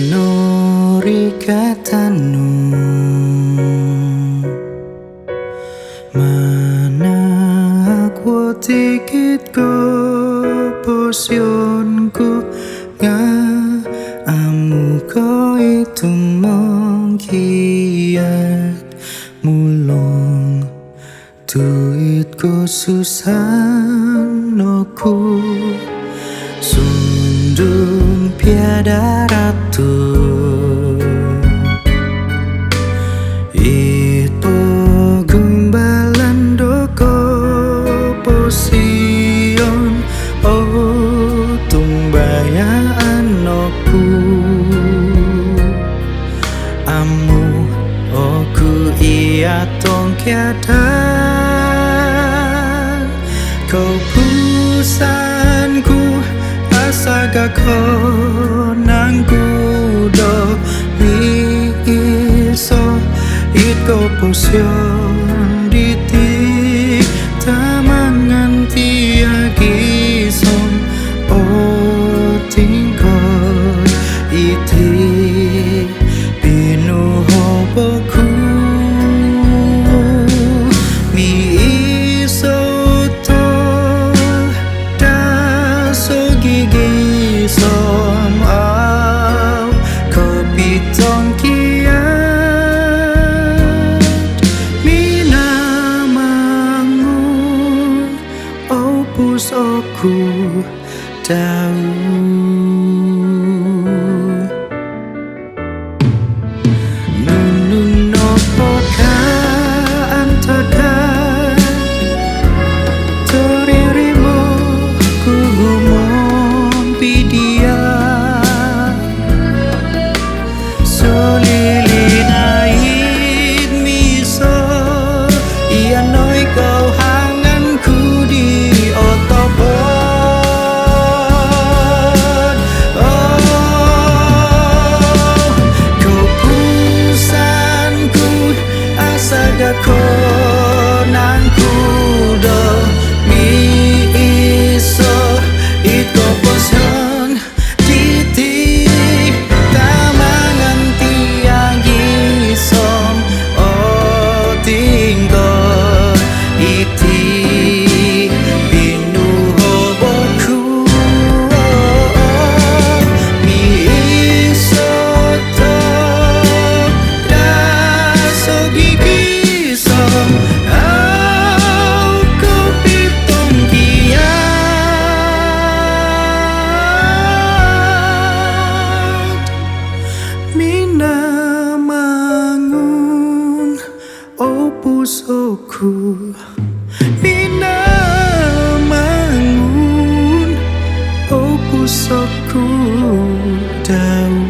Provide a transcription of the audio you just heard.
Kinori katanu mana aku tikit ko posionku nga amu ko itu mongkiat mulong duitku susah noku sundung piada ratu itu gumbalan doko posion oh tumbayaan noku amu oku iya tong kiadan kau pusanku asaga konangku do mi iso iko posion ditik tamangan tiagi som o tingkol iti binu hoboku mi iso to daso gigi som au kopitong kiat mina mangun opus oku tahu nunun nopo ka antakan toririmu ku gumon pidia solilinaid miso iya noi kau hanganku di otopon oh kau pusanku asaga konangku do mi iso ito posion titik tamangan tiang gisom oh tinggal iti binu hoboku mi iso to daso gigi som au kopitong kiat mina mangun opus oku mina mangun opus oku daun